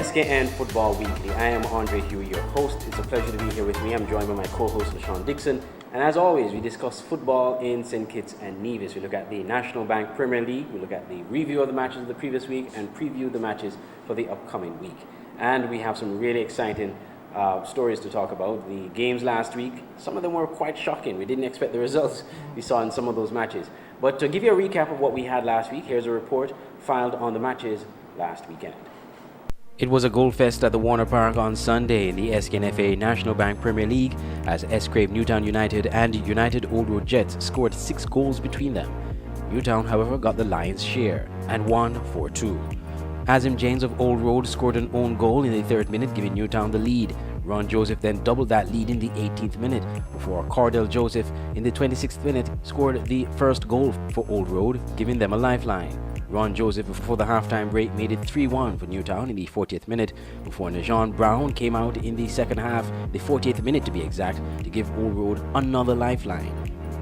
SKN Football Weekly. I am Andre Huey, your host. It's a pleasure to be here with me. I'm joined by my co-host, LaShawn Dixon. And as always, we discuss football in St. Kitts and Nevis. We look at the National Bank Premier League, we look at the review of the matches of the previous week, and preview the matches for the upcoming week. And we have some really exciting stories to talk about. The games last week, some of them were quite shocking. We didn't expect the results we saw in some of those matches. But to give you a recap of what we had last week, here's a report filed on the matches last weekend. It was a goal fest at the Warner Park on Sunday in the SKNFA National Bank Premier League as Escrape Newtown United and United Old Road Jets scored 6 goals between them. Newtown, however, got the lion's share and won 4-2. Azim James of Old Road scored an own goal in the 3rd minute, giving Newtown the lead. Ron Joseph then doubled that lead in the 18th minute before Cordell Joseph in the 26th minute scored the first goal for Old Road, giving them a lifeline. Ron Joseph, before the halftime break, made it 3-1 for Newtown in the 40th minute before Najon Brown came out in the second half, the 40th minute to be exact, to give Old Road another lifeline.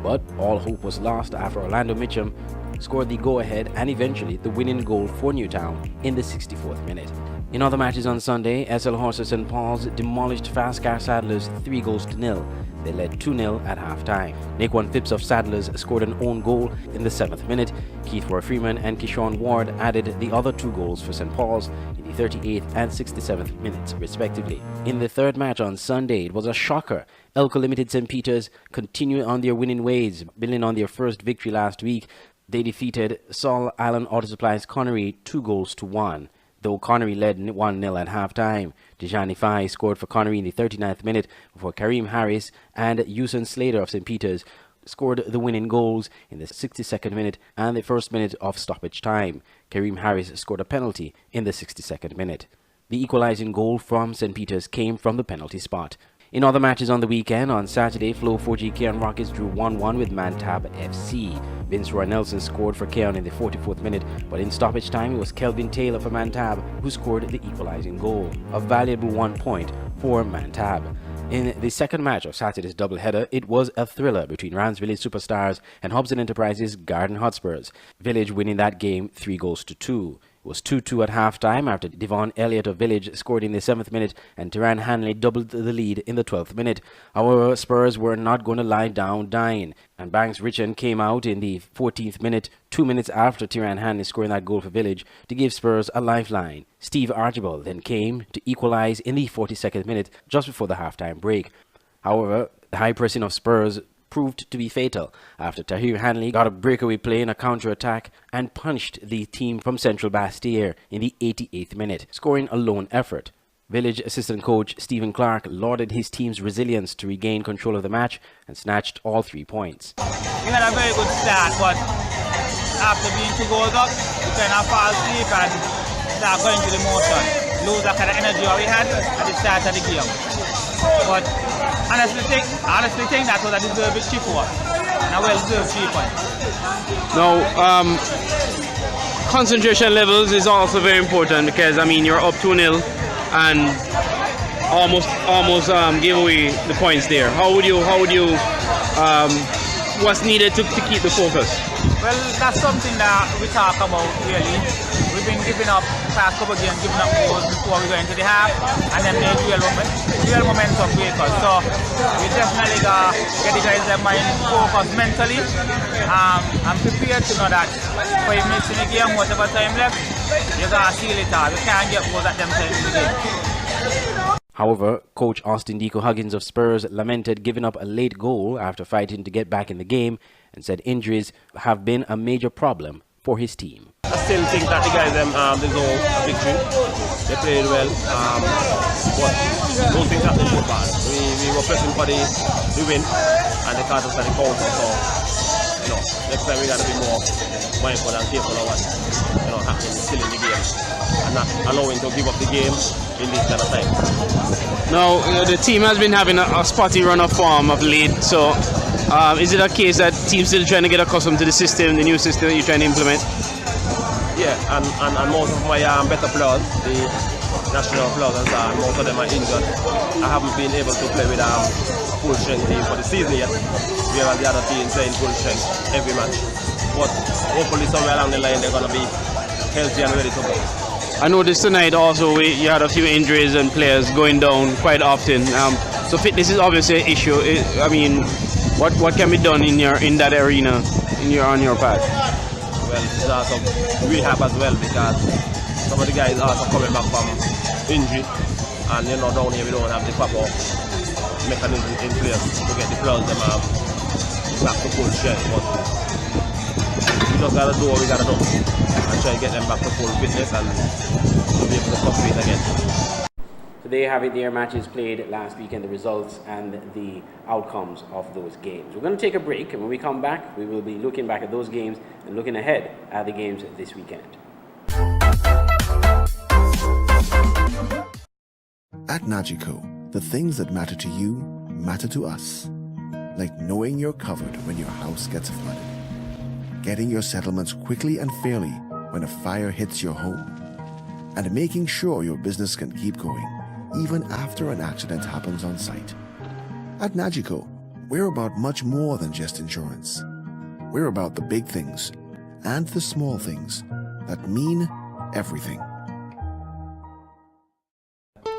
But all hope was lost after Orlando Mitchum scored the go-ahead and eventually the winning goal for Newtown in the 64th minute. In other matches on Sunday, SL Horses St. Paul's demolished Fastcar Saddlers 3-0. They led 2-0 at halftime. Naquan Phipps of Saddlers scored an own goal in the 7th minute. Keith Roy Freeman and Kishon Ward added the other 2 goals for St. Paul's in the 38th and 67th minutes, respectively. In the 3rd match on Sunday, it was a shocker. Elko Limited St. Peter's continued on their winning ways, building on their first victory last week. They defeated Saul Island Auto Supply's Connery 2-1. Though Connery led 1-0 at halftime. Dejani Fai scored for Connery in the 39th minute before Kareem Harris and Usain Slater of St. Peter's scored the winning goals in the 62nd minute and the 1st minute of stoppage time. Kareem Harris scored a penalty in the 62nd minute. The equalizing goal from St. Peter's came from the penalty spot. In other matches on the weekend, on Saturday, Flow 4G Keon Rockets drew 1-1 with Mantab FC. Vince Roy Nelson scored for Keon in the 44th minute, but in stoppage time it was Kelvin Taylor for Mantab who scored the equalizing goal, a valuable 1 point for Mantab. In the second match of Saturday's doubleheader, it was a thriller between Rams Village Superstars and Hobson Enterprises Garden Hotspurs, Village winning that game 3-2. It was 2-2 at halftime after Devon Elliott of Village scored in the 7th minute and Tyran Hanley doubled the lead in the 12th minute. However, Spurs were not going to lie down dying, and Banks Richard came out in the 14th minute, 2 minutes after Tyran Hanley scoring that goal for Village, to give Spurs a lifeline. Steve Archibald then came to equalize in the 42nd minute just before the halftime break. However, the high pressing of Spurs proved to be fatal after Tahir Hanley got a breakaway play in a counter-attack and punched the team from Central Bastille in the 88th minute, scoring a lone effort. Village assistant coach Stephen Clark lauded his team's resilience to regain control of the match and snatched all 3 points. We had a very good start, but after being 2 goals up, we kind of fall asleep and start going through the motion. Lose that kind of energy we had at the start of the game. But honestly think that was a deserved victory for us, and a well-deserved 3 points. Now, concentration levels is also very important because, I mean, you're up 2-0 and almost give away the points there. How would you what's needed to keep the focus? Well, that's something that we talk about really. We've been giving up past couple of games, giving up goals before we go into the half, and then there's real momentum breakers. So we definitely got get the guys their mind focused mentally and prepared to know that 5 minutes in the game, whatever time left, you gotta seal it out. We can't get goals at them times in the game. However, coach Austin Deco Huggins of Spurs lamented giving up a late goal after fighting to get back in the game and said injuries have been a major problem for his team. I still think that the guys deserve a victory. They played well, but those things happen so bad. We were pressing for the win and they caught us at the counter. So, next time we got to be more mindful and careful of what happening still in the game and not allowing to give up the game in this kind of time. Now, the team has been having a spotty run of form of late, so is it a case that teams still trying to get accustomed to the system, the new system that you're trying to implement? Yeah, and most of my better players, the national players, and most of them are injured. I haven't been able to play with full strength team for the season yet, whereas the other team playing full strength every match. But hopefully somewhere along the line they're going to be healthy and ready to go. I noticed tonight also you had a few injuries and players going down quite often. So fitness is obviously an issue. I mean, what can be done in that arena on your part? Well, it's also rehab as well because some of the guys are also coming back from injury, and down here we don't have the proper mechanism in place to get the players them back to full strength. But we just gotta do what we gotta do and try to get them back to full fitness and to be able to compete again. So there you have it, their matches played last weekend, the results and the outcomes of those games. We're going to take a break, and when we come back, we will be looking back at those games and looking ahead at the games this weekend. At Nagico, the things that matter to you matter to us. Like knowing you're covered when your house gets flooded, getting your settlements quickly and fairly when a fire hits your home, and making sure your business can keep going even after an accident happens on site. At Nagico, we're about much more than just insurance. We're about the big things and the small things that mean everything.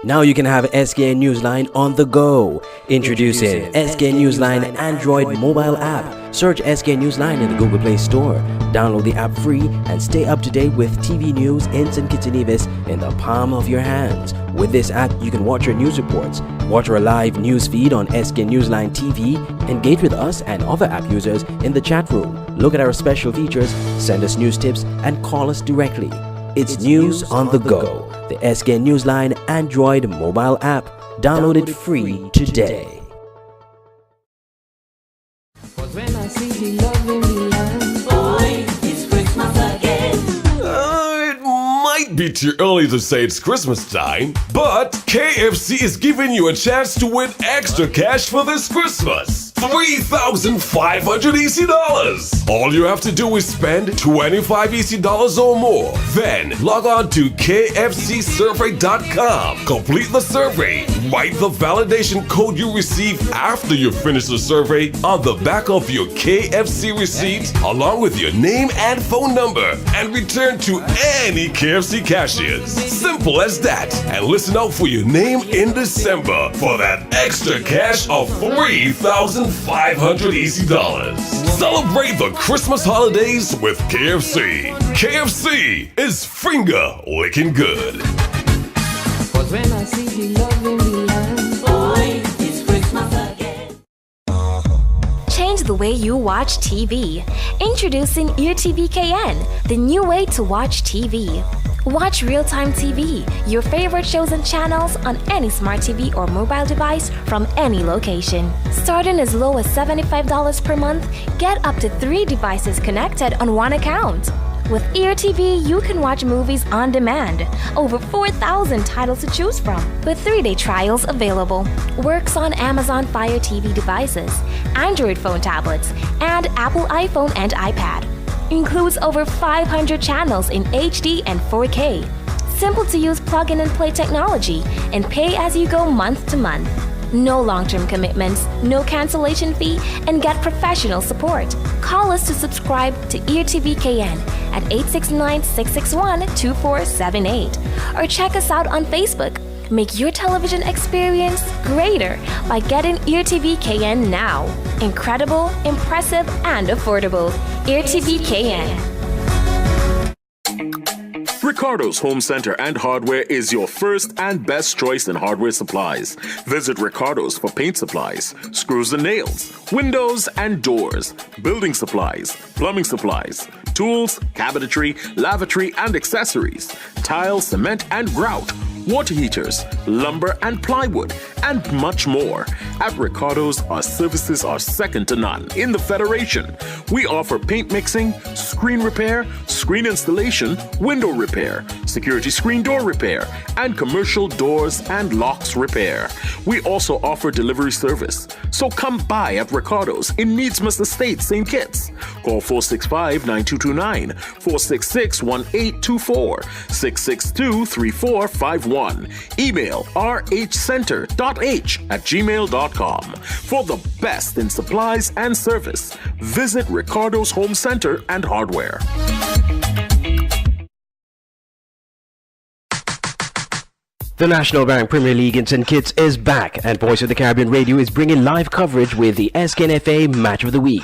Now you can have SKN Newsline on the go. Introducing SKN Newsline Android mobile app. Search SKN Newsline in the Google Play Store. Download the app free and stay up to date with TV news in St. Kitts and Nevis in the palm of your hands. With this app, you can watch your news reports, watch our live news feed on SKN Newsline TV, engage with us and other app users in the chat room, look at our special features, send us news tips, and call us directly. It's news on the go. The SKN Newsline Android mobile app. Download it free today. When I see the love in the land, boy, it's Christmas again. It might be too early to say it's Christmas time, but KFC is giving you a chance to win extra cash for this Christmas. $3,500 EC. All you have to do is spend 25 EC dollars or more. Then log on to kfcsurvey.com. Complete the survey. Write the validation code you received after you finish the survey on the back of your KFC receipt, along with your name and phone number, and return to any KFC cashiers. Simple as that. And listen out for your name in December for that extra cash of $3,500 EC dollars. Celebrate the Christmas holidays with KFC. KFC is finger licking good. Cause when I see the love in the land, boy, it's Christmas again. Change the way you watch TV. Introducing EarTV KN, the new way to watch TV. Watch real-time TV, your favorite shows and channels on any smart TV or mobile device from any location. Starting as low as $75 per month, get up to 3 devices connected on one account. With EarTV, you can watch movies on demand. Over 4,000 titles to choose from, with 3-day trials available. Works on Amazon Fire TV devices, Android phone tablets, and Apple iPhone and iPad. Includes over 500 channels in HD and 4K. Simple to use plug-in and play technology, and pay as you go month to month. No long-term commitments, no cancellation fee, and get professional support. Call us to subscribe to EarTV KN at 869-661-2478 or check us out on Facebook. Make your television experience greater by getting EarTV KN now. Incredible, impressive, and affordable. EarTV KN. Ricardo's Home Center and Hardware is your first and best choice in hardware supplies. Visit Ricardo's for paint supplies, screws and nails, windows and doors, building supplies, plumbing supplies, tools, cabinetry, lavatory and accessories, tile, cement and grout, water heaters, lumber and plywood, and much more. At Ricardo's, our services are second to none in the Federation. We offer paint mixing, screen repair, screen installation, window repair, security screen door repair, and commercial doors and locks repair. We also offer delivery service. So come by at Ricardo's in Needsmith Estate, St. Kitts. Call 465-9229, 466-1824, 662-3451. Email rhcenter.h@gmail.com. For the best in supplies and service, visit Ricardo's Home Center and Hardware. The National Bank Premier League in St. Kitts is back, and Voice of the Caribbean Radio is bringing live coverage with the SKNFA Match of the Week.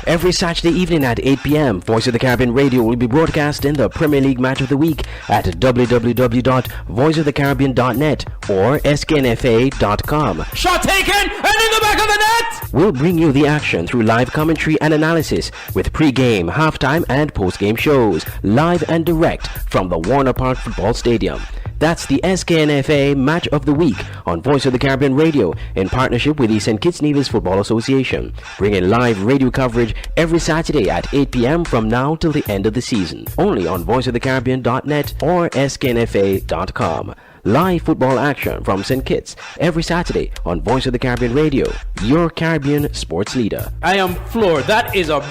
Every Saturday evening at 8 p.m., Voice of the Caribbean Radio will be broadcasting the Premier League Match of the Week at www.voiceofthecaribbean.net or sknfa.com. Shot taken, and in the back of the net! We'll bring you the action through live commentary and analysis with pre-game, halftime, and post-game shows, live and direct from the Warner Park Football Stadium. That's the SKNFA Match of the Week on Voice of the Caribbean Radio in partnership with the St. Kitts Nevis Football Association, bringing live radio coverage every Saturday at 8 p.m. from now till the end of the season, only on voiceofthecaribbean.net or sknfa.com. Live football action from St. Kitts every Saturday on Voice of the Caribbean Radio, your Caribbean sports leader. I am floored. That is a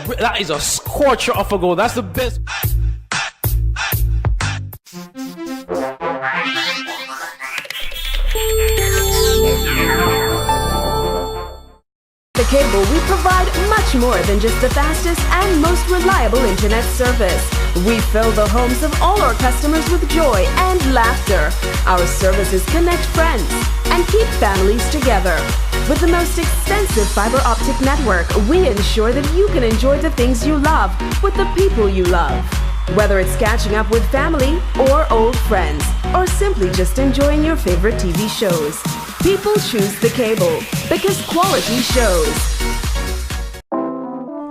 scorcher of a goal. That's the best. The Cable, we provide much more than just the fastest and most reliable internet service. We fill the homes of all our customers with joy and laughter. Our services connect friends and keep families together. With the most extensive fiber optic network, we ensure that you can enjoy the things you love with the people you love. Whether it's catching up with family or old friends, or simply just enjoying your favorite TV shows, people choose the Cable because quality shows.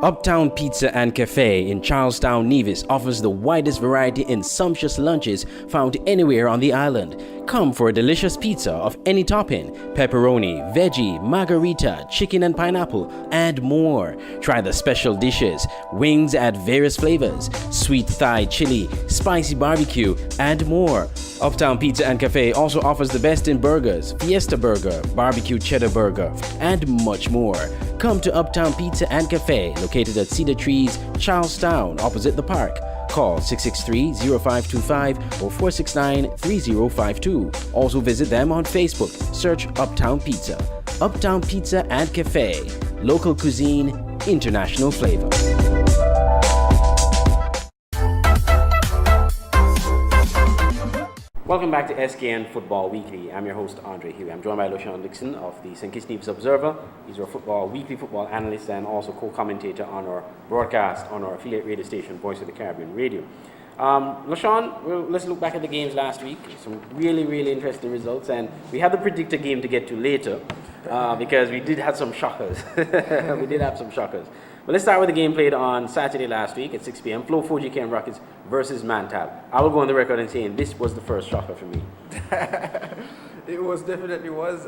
Uptown Pizza and Cafe in Charlestown, Nevis offers the widest variety in sumptuous lunches found anywhere on the island. Come for a delicious pizza of any topping: pepperoni, veggie, margarita, chicken and pineapple, and more. Try the special dishes: wings at various flavors, sweet Thai chili, spicy barbecue, and more. Uptown Pizza and Cafe also offers the best in burgers: Fiesta Burger, Barbecue Cheddar Burger, and much more. Come to Uptown Pizza and Cafe, located at Cedar Trees, Charlestown, opposite the park. Call 663-0525 or 469-3052. Also visit them on Facebook. Search Uptown Pizza. Uptown Pizza and Cafe. Local cuisine, international flavor. Welcome back to SKN Football Weekly. I'm your host, Andre Huey. I'm joined by LaShawn Dixon of the St. Kitts Nevis Observer. He's our weekly football analyst and also co-commentator on our broadcast on our affiliate radio station, Voice of the Caribbean Radio. LaShawn, let's look back at the games last week. Some really, really interesting results. And we have the predictor game to get to later because we did have some shockers. But let's start with the game played on Saturday last week at 6 p.m. Flow 4GK Rockets versus Mantab. I will go on the record and saying this was the first shocker for me. It was definitely was.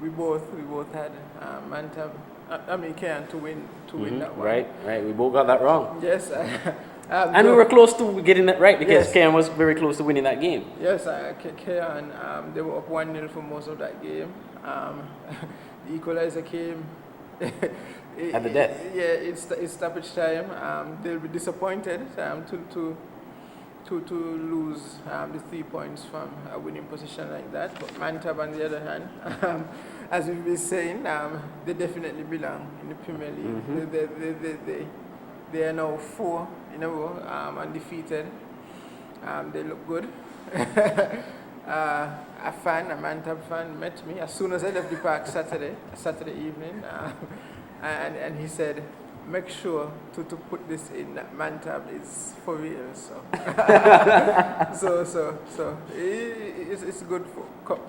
We both had Mantab. Cairn to win that one. Right. We both got that wrong. Yes. And we were close to getting that right because Cairn was very close to winning that game. Yes, Cairn. They were up 1-0 for most of that game. The equalizer came. At the death. It's stoppage time. They'll be disappointed to lose the 3 points from a winning position like that. But Mantab, on the other hand, as we've been saying, they definitely belong in the Premier League. Mm-hmm. They are now 4 in a row, undefeated. They look good. A Mantab fan met me as soon as I left the park Saturday evening. And he said, make sure to put this in that Mantab is for real. So it's good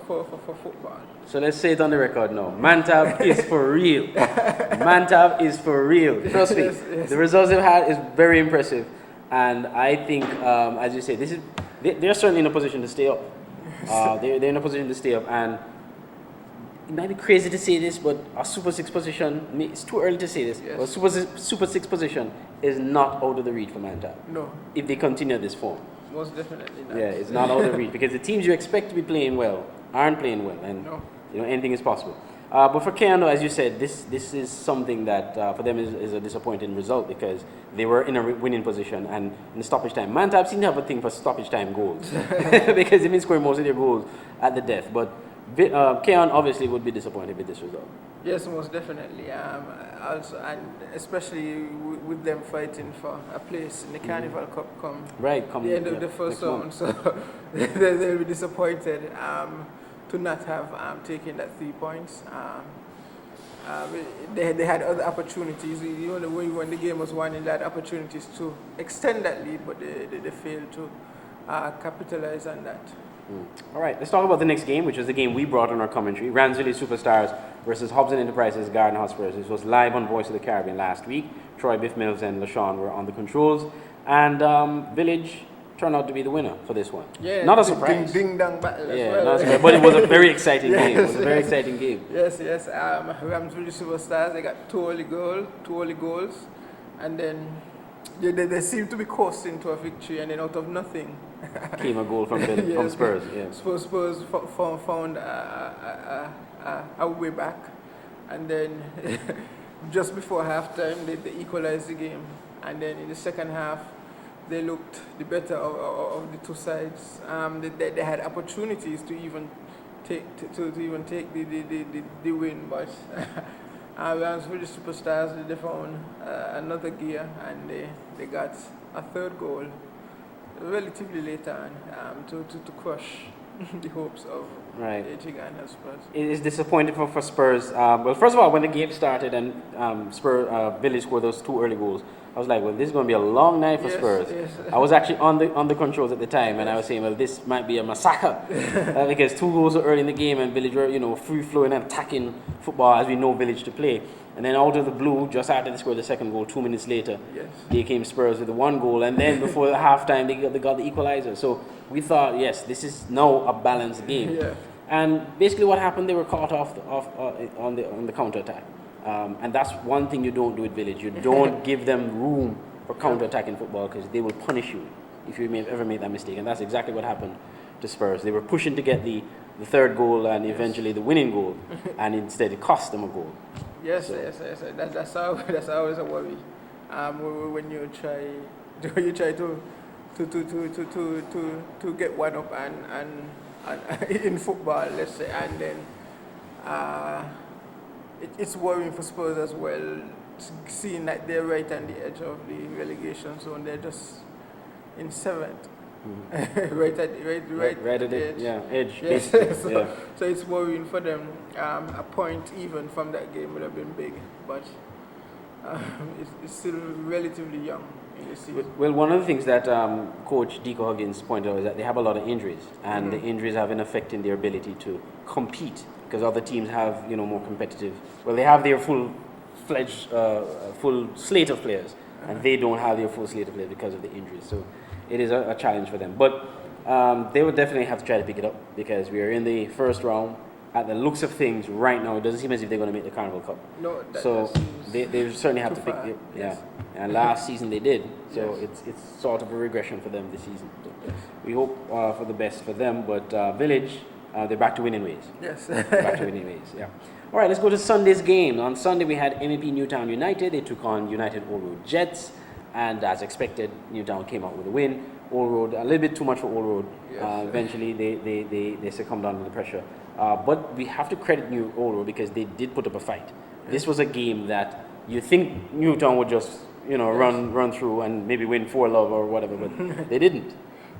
for football. So let's say it on the record now. Mantab is for real. Mantab is for real. Trust me. Yes. The results they've had is very impressive. And I think, as you say, they're certainly in a position to stay up. They're in a position to stay up. And it might be crazy to say this, but a Super 6 position, it's too early to say this, but a Super 6 position is not out of the reach for Mantab. No. If they continue this form. Most definitely not. Yeah, it's not out of the reach because the teams you expect to be playing well aren't playing well, and anything is possible. But for Cairn, as you said, this is something that for them is a disappointing result because they were in a winning position and in the stoppage time. Mantab seem to have a thing for stoppage time goals because they've been scoring most of their goals at the death. But Cairn obviously would be disappointed with this result. Yes, most definitely. Also, and especially with them fighting for a place in the Carnival Cup come the end of the first round, so they'll be disappointed to not have taken that 3 points. They had other opportunities. You know, when the game was won, they had opportunities to extend that lead, but they failed to capitalize on that. All right, let's talk about the next game, which is the game we brought on our commentary. Ranzilli Superstars versus Hobson Enterprises Garden Hotspurs. This was live on Voice of the Caribbean last week. Troy Biff Mills and LaShawn were on the controls. And Village turned out to be the winner for this one. Yeah, not a surprise. Ding dong battle yeah, as well. Not a surprise, but it was a very exciting game. It was a very exciting game. Yes. Ranzilli Superstars, they got two early goals. And then they seemed to be coasting to a victory, and then out of nothing came a goal from Spurs. Yeah. Spurs found a way back, and then just before halftime they equalized the game, and then in the second half they looked the better of the two sides. They had opportunities to even take the win, but for the Superstars they found another gear, and they got a third goal relatively later on to crush the hopes of Garden Hotspurs. It is disappointing for Spurs. Well, first of all, when the game started and Village scored those two early goals, I was like, well, this is going to be a long night for Spurs. Yes. I was actually on the controls at the time, and I was saying, well, this might be a massacre because two goals were early in the game, and Village were, free flowing and attacking football as we know Village to play. And then out of the blue, just after they scored the second goal, 2 minutes later, they came Spurs with the one goal, and then before the halftime, they got the equalizer. So we thought, yes, this is now a balanced game. Yeah. And basically, what happened? They were caught off on the counter attack. And that's one thing you don't do with Village. You don't give them room for counter-attacking football because they will punish you if you ever made that mistake. And that's exactly what happened to Spurs. They were pushing to get the third goal and eventually the winning goal, and instead it cost them a goal. Yes. That's always a worry. When you try to get one up and in football, let's say, and then. It's worrying for Spurs as well, seeing that they're right on the edge of the relegation zone. They're just in 7th, right at the edge. Yeah, edge. Yes. So it's worrying for them. A point even from that game would have been big, but it's still relatively young in the season. Well, one of the things that Coach Deco Huggins pointed out is that they have a lot of injuries, and the injuries have an effect in their ability to compete. Because other teams have, more competitive. Well, they have their full-fledged, full slate of players, and they don't have their full slate of players because of the injuries. So it is a challenge for them. But they would definitely have to try to pick it up because we are in the first round. At the looks of things right now, it doesn't seem as if they're going to make the Carnival Cup. No, so they certainly have to pick it. Yeah. And last season they did. So it's sort of a regression for them this season. So we hope for the best for them. But Village. They're back to winning ways. Yes. Back to winning ways, yeah. All right, let's go to Sunday's game. On Sunday, we had MEP Newtown United. They took on United Old Road Jets. And as expected, Newtown came out with a win. Old Road, a little bit too much for Old Road. Yes. Eventually, they succumbed under the pressure. But we have to credit Old Road because they did put up a fight. Yes. This was a game that you think Newtown would just, run through and maybe win 4-0 or whatever, but they didn't.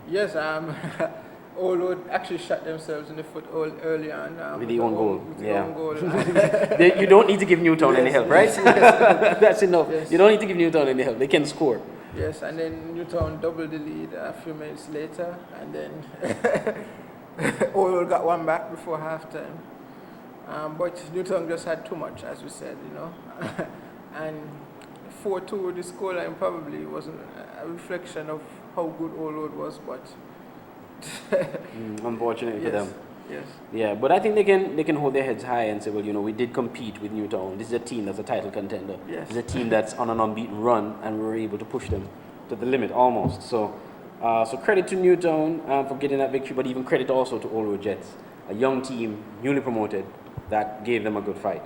Yes, Old Road actually shot themselves in the foot early on. With the own goal. Yeah. You don't need to give Newtown any help, right? Yes. That's enough. Yes. You don't need to give Newtown any help. They can score. Yes, and then Newtown doubled the lead a few minutes later, and then Old Road got one back before halftime. But Newtown just had too much, as we said, and 4-2, the scoreline probably wasn't a reflection of how good Old Road was, but unfortunately for them. Yes. Yeah, but I think they can hold their heads high and say, well, we did compete with Newtown. This is a team that's a title contender. Yes. It's a team that's on an unbeaten run, and we were able to push them to the limit almost. So credit to Newtown for getting that victory, but even credit also to Old Road Jets, a young team, newly promoted, that gave them a good fight.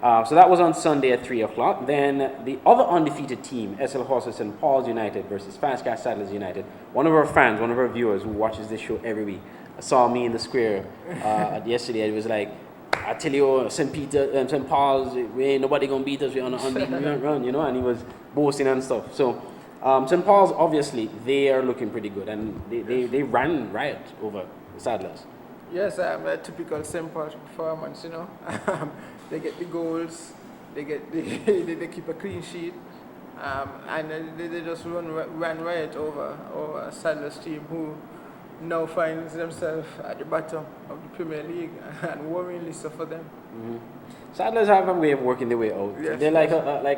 So that was on Sunday at 3 o'clock. Then the other undefeated team, SL Horses St. Paul's United versus Fastcast Saddlers United. One of our fans, one of our viewers who watches this show every week, saw me in the square yesterday. It was like, I tell you, St. Paul's, we ain't nobody gonna beat us. We're on an unbeaten run, you know. And he was boasting and stuff. So St. Paul's, obviously, they are looking pretty good, and they ran riot over the Saddlers. Yes, a typical St. Paul's performance, you know. They get the goals, they keep a clean sheet, and they just ran riot over Saddlers team, who now finds themselves at the bottom of the Premier League, and worryingly so for them. Mm-hmm. Saddlers have a way of working their way out. Yes, They're like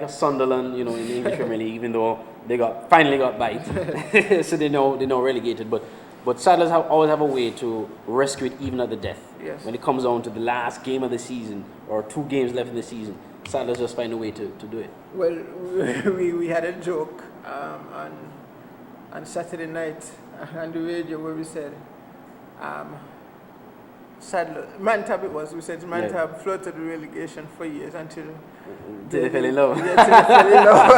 a Sunderland, you know, in the English Premier League, even though they finally got bite, so they're now relegated. But Saddlers always have a way to rescue it even at the death. Yes. When it comes down to the last game of the season or 2 games left in the season, Saddlers just find a way to do it. Well, we had a joke on Saturday night on the radio where we said, Mantab it was, we said Mantab floated the relegation for years until they fell in love. Yeah, till they fell in love.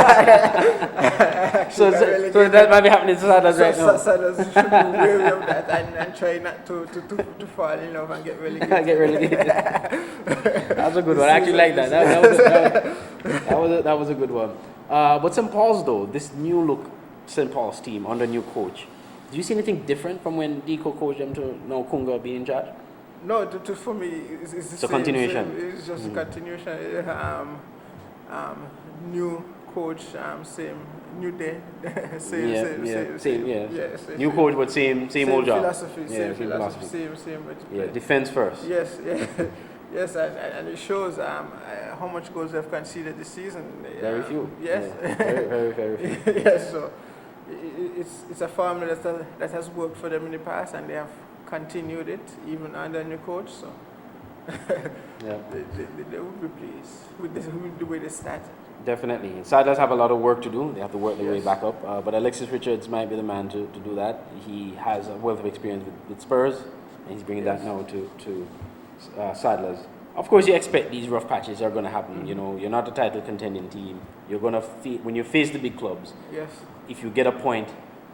so that might be happening to Saddlers right now. Saddlers should be wary of that and try not to fall in love and get relegated. Get relegated. That's a good one. I actually like that. That was a good one. But St. Paul's though, this new look St. Paul's team under new coach, do you see anything different from when Deco coached them to now Kunga being in charge? No, for me, it's the same. Continuation. It's just a continuation. New coach, same, new day, same. New coach, but same old job. Philosophy, same philosophy. Same. Defense first. Yes, yes, and it shows how much goals they've conceded this season. Very few. Yes. Yeah. Very few. Yes, so it's a formula that has worked for them in the past, and they have continued it even under new coach. So yeah. they would be pleased with the way they started. Definitely. Saddlers have a lot of work to do. They have to work their way back up. But Alexis Richards might be the man to do that. He has a wealth of experience with Spurs, and he's bringing that now to Saddlers. Of course, you expect these rough patches are going to happen. You know, you're not a title contending team. You're going to when you face the big clubs. Yes. If you get a point,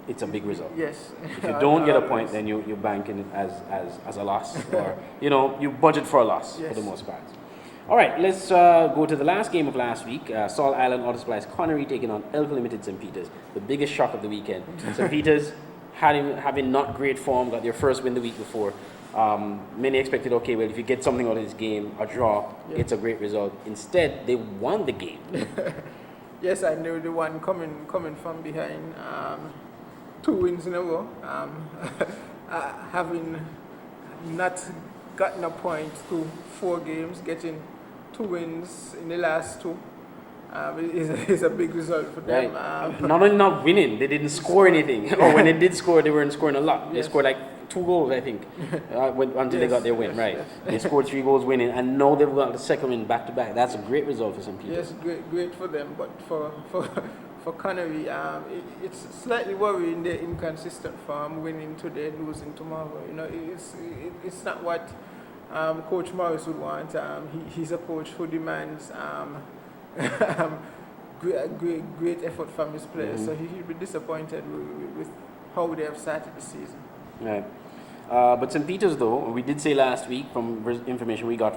it's a big result. Yes. If you don't get a point, then you're banking it as a loss, or you budget for a loss for the most part. All right, let's go to the last game of last week. Saul Island Auto Supplies Connery taking on Elko Limited St. Peters, the biggest shock of the weekend. St. Peters, having not great form, got their first win the week before. Many expected, okay, well, if you get something out of this game, a draw, it's a great result. Instead, they won the game. Yes, I knew the one coming from behind. 2 wins in a row. Having not gotten a point through 4 games, getting 2 wins in the last 2 is a big result for them. Right. Not only not winning, they didn't score anything. Or when they did score, they weren't scoring a lot. They scored like 2 goals, I think, until they got their win. Right. They scored 3 goals winning, and now they've got the second win back to back. That's a great result for St. Peters. Yes, great for them, but for Connery, it's slightly worrying their inconsistent form, winning today, losing tomorrow. You know, it's not what Coach Morris would want. He's a coach who demands great effort from his players, so he'll be disappointed with how they have started the season. Right. But St. Peters, though, we did say last week from information we got,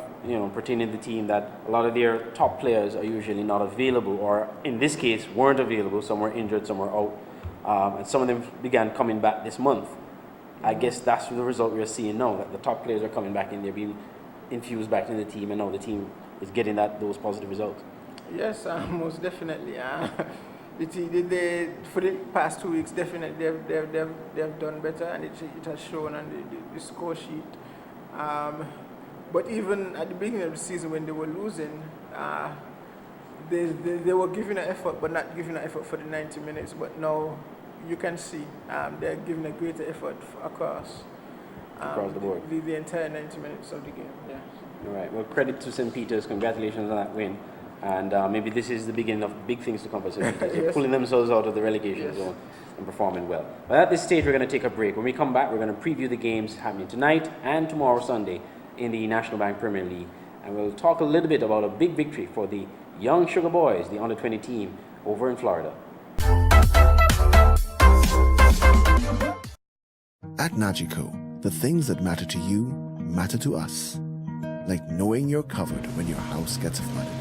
pertaining to the team, that a lot of their top players are usually not available, or in this case, weren't available. Some were injured, some were out, and some of them began coming back this month. I guess that's the result we're seeing now, that the top players are coming back in, they're being infused back in the team, and now the team is getting those positive results. Yes, most definitely. For the past 2 weeks, definitely they've done better, and it has shown on the score sheet. But even at the beginning of the season, when they were losing, they were giving an effort, but not giving an effort for the 90 minutes. But now you can see they're giving a greater effort across the board, the entire 90 minutes of the game. Yeah. All right. Well, credit to St. Peters. Congratulations on that win. And maybe this is the beginning of big things to come for St. Peters. They're pulling themselves out of the relegation zone and performing well. But at this stage, we're going to take a break. When we come back, we're going to preview the games happening tonight and tomorrow, Sunday, in the National Bank Premier League. And we'll talk a little bit about a big victory for the young Sugar Boys, the under-20 team over in Florida. At Nagico, the things that matter to you matter to us. like knowing you're covered when your house gets flooded,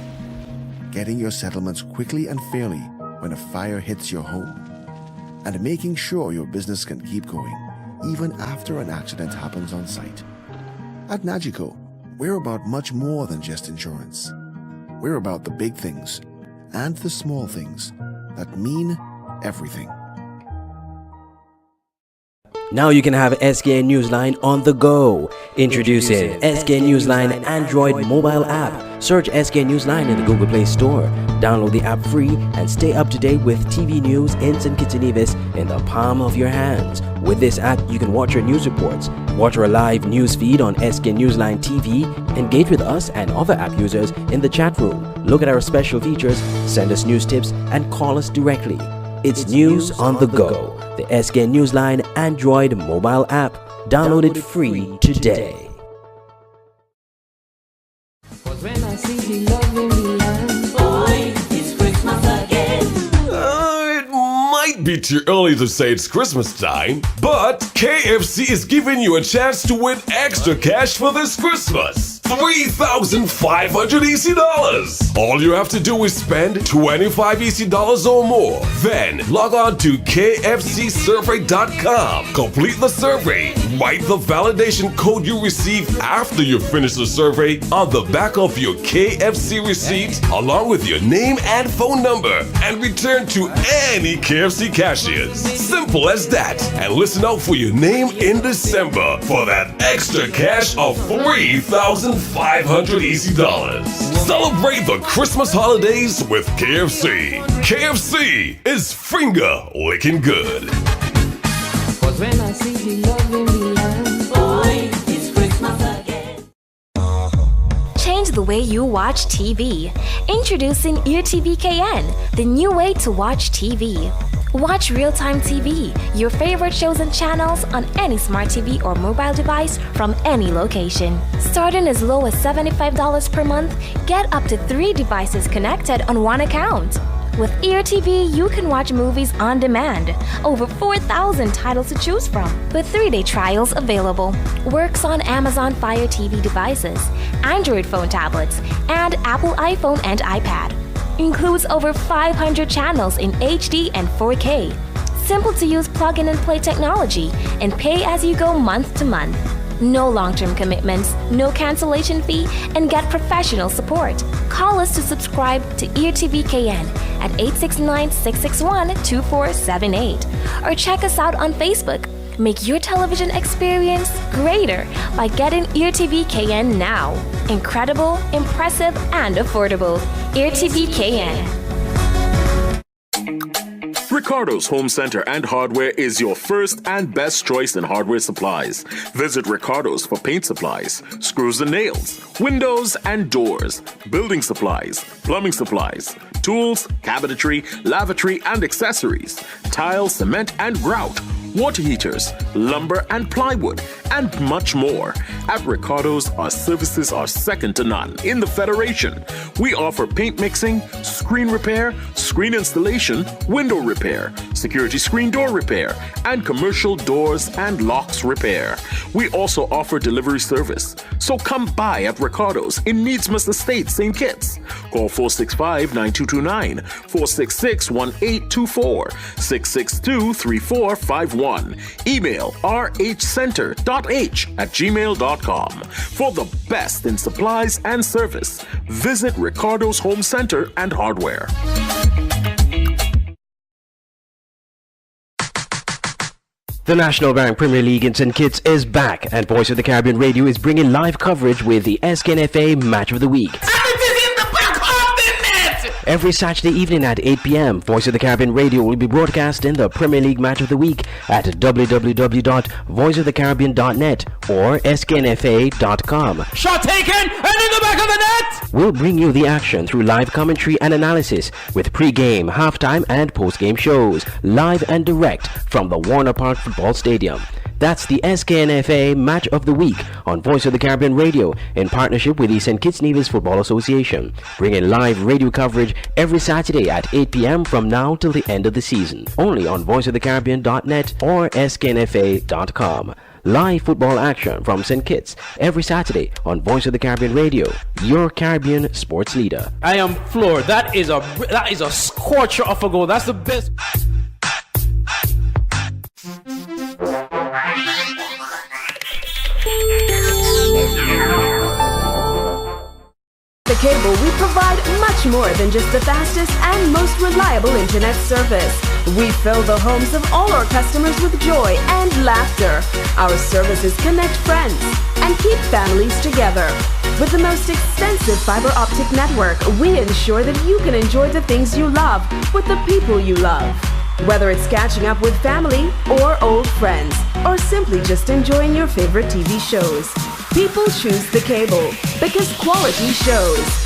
getting your settlements quickly and fairly when a fire hits your home, and making sure your business can keep going even after an accident happens on site. At Nagico, we're about much more than just insurance. We're about the big things and the small things that mean everything. Now you can have SKN Newsline on the go. Introducing SKN Newsline Android mobile app. Search SKN Newsline in the Google Play Store. Download the app free and stay up to date with TV news in St. Kitts and Nevis in the palm of your hands. With this app, you can watch our news reports, watch our live news feed on SKN Newsline TV, engage with us and other app users in the chat room, look at our special features, send us news tips, and call us directly. It's news on the go. The SKN Newsline Android mobile app. Download it free today. When I see the love in the land, boy, it's Christmas again. It might be too early to say it's Christmas time, but KFC is giving you a chance to win extra cash for this Christmas. $3,500 easy dollars. All you have to do is spend 25 easy dollars or more. Then log on to kfcsurvey.com. Complete the survey. Write the validation code you receive after you finish the survey on the back of your KFC receipt, along with your name and phone number, and return to any KFC cashiers. Simple as that. And listen out for your name in December for that extra cash of $3,500 easy dollars. Celebrate the Christmas holidays with KFC. KFC is finger licking good. Cause when I see the love in the land, boy, it's Christmas again. Change the way you watch TV. Introducing EarTV KN, the new way to watch TV. Watch real-time TV, your favorite shows and channels on any smart TV or mobile device from any location. Starting as low as $75 per month, get up to 3 devices connected on one account. With EarTV, you can watch movies on demand. Over 4,000 titles to choose from, with 3-day trials available. Works on Amazon Fire TV devices, Android phone tablets, and Apple iPhone and iPad. Includes over 500 channels in HD and 4K. Simple to use plug-in and play technology, and pay as you go month to month. No long-term commitments, no cancellation fee, and get professional support. Call us to subscribe to EarTV KN at 869-661-2478 or check us out on Facebook. Make your television experience greater by getting EarTV KN now. Incredible, impressive, and affordable. EarTV KN. Ricardo's Home Center and Hardware is your first and best choice in hardware supplies. Visit Ricardo's for paint supplies, screws and nails, windows and doors, building supplies, plumbing supplies, tools, cabinetry, lavatory and accessories, tile, cement and grout, water heaters, lumber and plywood, and much more. At Ricardo's, our services are second to none in the Federation. We offer paint mixing, screen repair, screen installation, window repair, security screen door repair, and commercial doors and locks repair. We also offer delivery service. So come by at Ricardo's in Needsmith Estate, St. Kitts. Call 465-9229, 466-1824, 662-3451. Email rhcenter.h@gmail.com. For the best in supplies and service, visit Ricardo's Home Center and Hardware. The National Bank Premier League in St. Kitts is back, and Voice of the Caribbean Radio is bringing live coverage with the SKNFA Match of the Week. Every Saturday evening at 8 p.m., Voice of the Caribbean Radio will be broadcasting the Premier League Match of the Week at www.voiceofthecaribbean.net or sknfa.com. Shot taken, and in the back of the net! We'll bring you the action through live commentary and analysis with pre-game, halftime, and post-game shows, live and direct from the Warner Park Football Stadium. That's the SKNFA Match of the Week on Voice of the Caribbean Radio in partnership with the St. Kitts Nevis Football Association, bringing live radio coverage every Saturday at 8 p.m. from now till the end of the season, only on voiceofthecaribbean.net or sknfa.com. live football action from St. Kitts every Saturday on Voice of the Caribbean Radio, your Caribbean sports leader. I am floored. That is a scorcher of a goal. That's the best. The Cable, we provide much more than just the fastest and most reliable internet service. We fill the homes of all our customers with joy and laughter. Our services connect friends and keep families together. With the most extensive fiber optic network, we ensure that you can enjoy the things you love with the people you love. Whether it's catching up with family or old friends, or simply just enjoying your favorite TV shows, people choose the Cable because quality shows.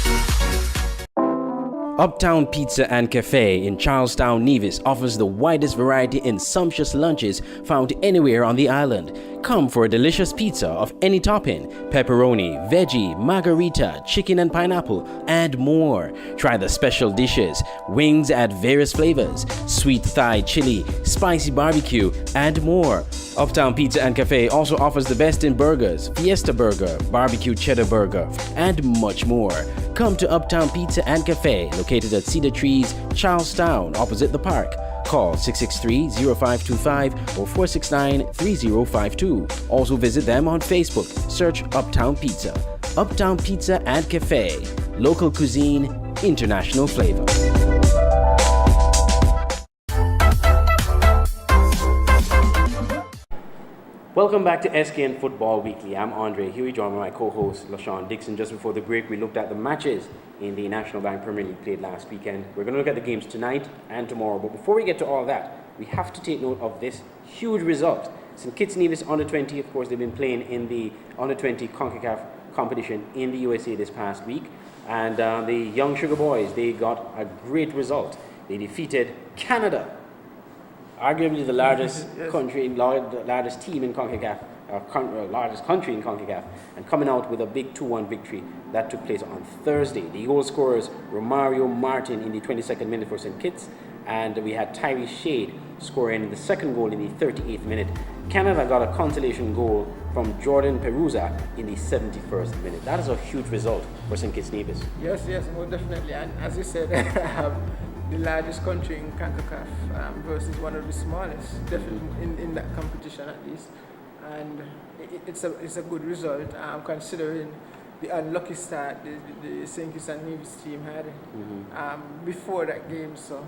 Uptown Pizza and Cafe in Charlestown, Nevis offers the widest variety in sumptuous lunches found anywhere on the island. Come for a delicious pizza of any topping: pepperoni, veggie, margarita, chicken and pineapple, and more. Try the special dishes: wings at various flavors, sweet Thai chili, spicy barbecue, and more. Uptown Pizza and Cafe also offers the best in burgers: Fiesta Burger, barbecue cheddar burger, and much more. Come to Uptown Pizza and Cafe, located at Cedar Trees, Charlestown, opposite the park. Call 663-0525 or 469-3052. Also visit them on Facebook. Search Uptown Pizza. Uptown Pizza and Cafe. Local cuisine, international flavor. Welcome back to SKN Football Weekly. I'm Andre Huey, joined by my co-host LaShawn Dixon. Just before the break, we looked at the matches in the National Bank Premier League played last weekend. We're going to look at the games tonight and tomorrow. But before we get to all that, we have to take note of this huge result. St. Kitts Nevis Under-20, of course, they've been playing in the Under-20 CONCACAF competition in the USA this past week. And the Young Sugar Boys, they got a great result. They defeated Canada, arguably the largest country, largest team in CONCACAF, largest country in CONCACAF, and coming out with a big 2-1 victory that took place on Thursday. The goal scorers were Mario Martin in the 22nd minute for St. Kitts, and we had Tyree Shade scoring the second goal in the 38th minute. Canada got a consolation goal from Jordan Perusa in the 71st minute. That is a huge result for St. Kitts Nevis. Yes, most definitely. And as you said, the largest country in CONCACAF versus one of the smallest, definitely in that competition at least. And it's a good result considering the unlucky start the St. Kitts and Nevis team had before that game. So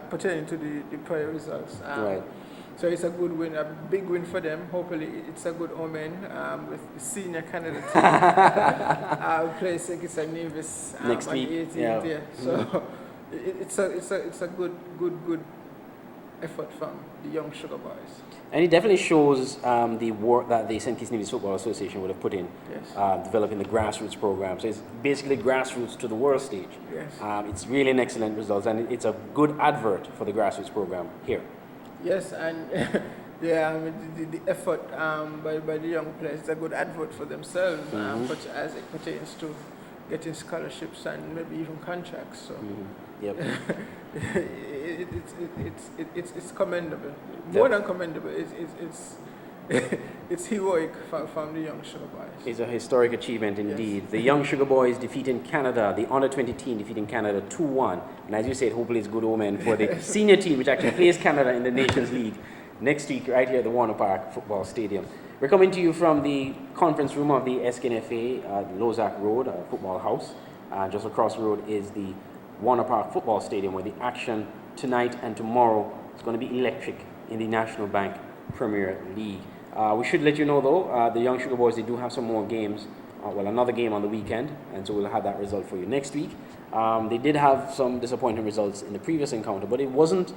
pertaining to the prior results. Right. So it's a good win, a big win for them. Hopefully it's a good omen with the senior Canada team. Play St. Kitts and Nevis next on week. the 18th. Yeah. So it's a good effort from the Young Sugar Boys. And it definitely shows the work that the St. Kitts Nevis Football Association would have put in, developing the grassroots program. So it's basically grassroots to the world stage. Yes. It's really an excellent result, and it's a good advert for the grassroots program here. Yes, and the effort by the young players is a good advert for themselves, as it pertains to getting scholarships and maybe even contracts. So Yep. it's commendable, more than commendable. It's heroic from the Young Sugar Boys. It's a historic achievement indeed. Yes. The Young Sugar Boys defeating Canada, the Under-20 team defeating Canada 2-1. And as you said, hopefully it's good omen for the senior team, which actually plays Canada in the Nations League next week right here at the Warner Park Football Stadium. We're coming to you from the conference room of the SKNFA Lozak Road Football House. Just across the road is the Warner Park Football Stadium, where the action tonight and tomorrow is going to be electric in the National Bank Premier League. We should let you know though, the Young Sugar Boys, they do have some more games, another game on the weekend, and so we'll have that result for you next week. They did have some disappointing results in the previous encounter, but it wasn't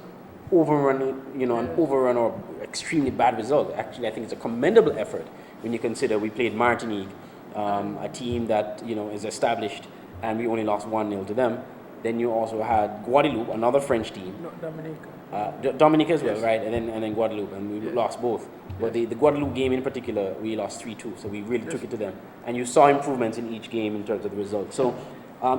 an overrun or extremely bad result. Actually, I think it's a commendable effort when you consider we played Martinique, a team that is established, and we only lost 1-0 to them. Then you also had Guadeloupe, another French team. No, Dominica. Dominica as well, right? And then Guadeloupe, and we lost both. But the Guadeloupe game in particular, we lost 3-2, so we really took it to them. And you saw improvements in each game in terms of the results. So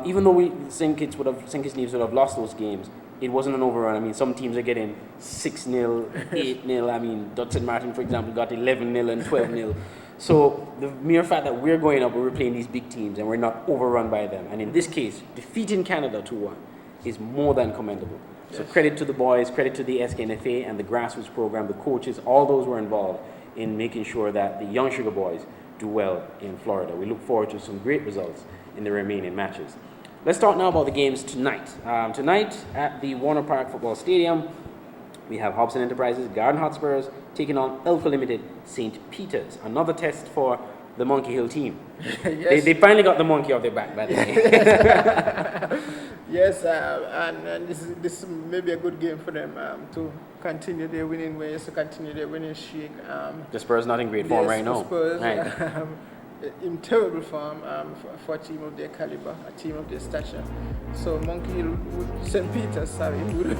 even though St. Kitts Nevis would have lost those games, it wasn't an overrun. I mean, some teams are getting 6-0, 8-0. I mean, Dutton Martin, for example, got 11-0 and 12-0. So the mere fact that we're going up and we're playing these big teams and we're not overrun by them, and in this case, defeating Canada 2-1 is more than commendable. So credit to the boys, credit to the SKNFA and the grassroots program, the coaches, all those were involved in making sure that the Young Sugar Boys do well in Florida. We look forward to some great results in the remaining matches. Let's talk now about the games tonight. Tonight at the Warner Park Football Stadium, we have Hobson Enterprises, Garden Hotspurs taking on Elko Limited, St. Peter's. Another test for the Monkey Hill team. They finally got the monkey off their back, by the way. Yes, and this may be a good game for them to continue their winning ways, to continue their winning streak. The Spurs not in great form right now. The Spurs, right. In terrible form for a team of their caliber, a team of their stature. So Monkey Hill, St. Peter's,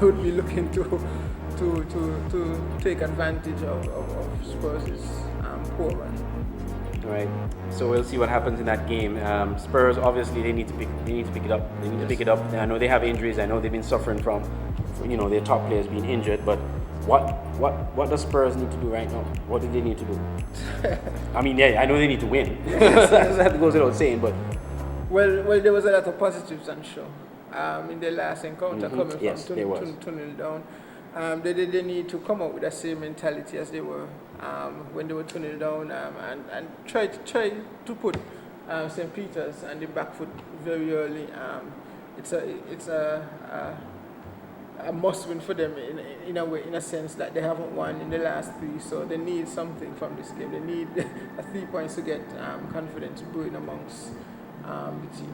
would be looking to take advantage of Spurs' poor run. Right. So we'll see what happens in that game. Spurs obviously they need to pick it up. They need to pick it up. I know they have injuries. I know they've been suffering from their top players being injured. But what does Spurs need to do right now? What do they need to do? I mean, yeah, I know they need to win. That goes without saying. But well, there was a lot of positives on show in their last encounter coming from 2-0 down. They need to come up with the same mentality as they were when they were 2-0 down and try to put St. Peter's on the back foot very early. It's a must win for them in a way, in a sense that they haven't won in the last 3, so they need something from this game. They need 3 points to get confidence brewing amongst the team.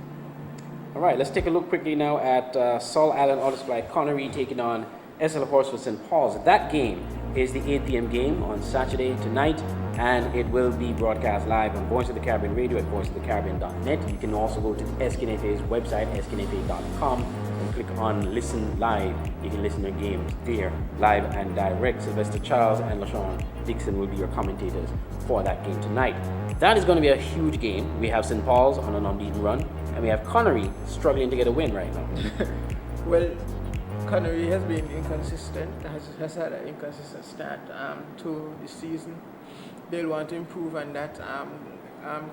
All right, let's take a look quickly now at Sol Allen Auto Supply Connery taking on SL Horsford St. Paul's. That game is the 8 p.m. game on Saturday tonight, and it will be broadcast live on Voice of the Caribbean Radio at voiceofthecaribbean.net. You can also go to SKNFA's website, sknfa.com, and click on Listen Live. You can listen to games there, live and direct. Sylvester Charles and LaShawn Dixon will be your commentators for that game tonight. That is going to be a huge game. We have St. Paul's on an unbeaten run, and we have Connery struggling to get a win right now. Well, Connery has been inconsistent, has had an inconsistent start to the season. They'll want to improve on that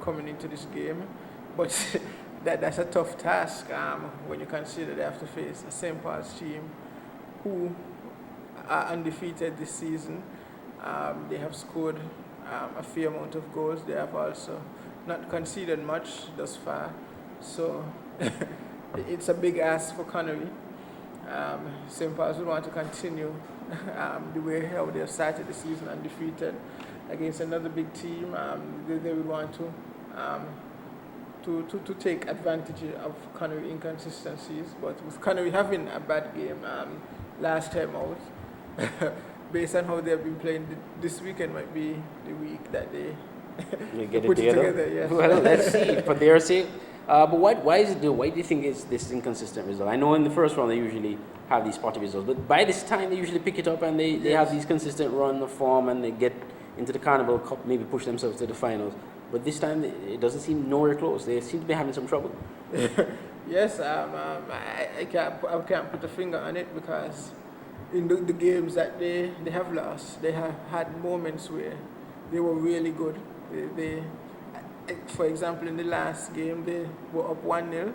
coming into this game, but that's a tough task when you consider they have to face a St. Paul's team who are undefeated this season. They have scored a fair amount of goals. They have also not conceded much thus far, so it's a big ask for Connery. St. Paul's will want to continue the way how they have started the season undefeated against another big team. They would want to take advantage of Connery inconsistencies, but with Connery having a bad game last time out, based on how they have been playing, this weekend might be the week that they get put it together. Yes. Well, let's see. For their sake. But why is it? Why do you think it's this inconsistent result? I know in the first round they usually have these spotty results, but by this time they usually pick it up and they have these consistent run of form and they get into the Carnival Cup, maybe push themselves to the finals. But this time it doesn't seem nowhere close. They seem to be having some trouble. Yes, I can't put a finger on it because in the games that they have lost, they have had moments where they were really good. For example, in the last game, they were up 1-0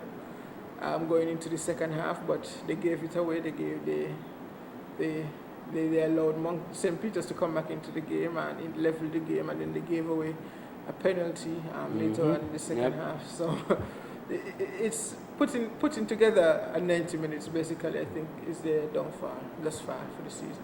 going into the second half, but they gave it away. They allowed St. Peter's to come back into the game and it leveled the game, and then they gave away a penalty later on in the second half. So it's putting together a 90 minutes basically, I think, is their downfall thus far for the season.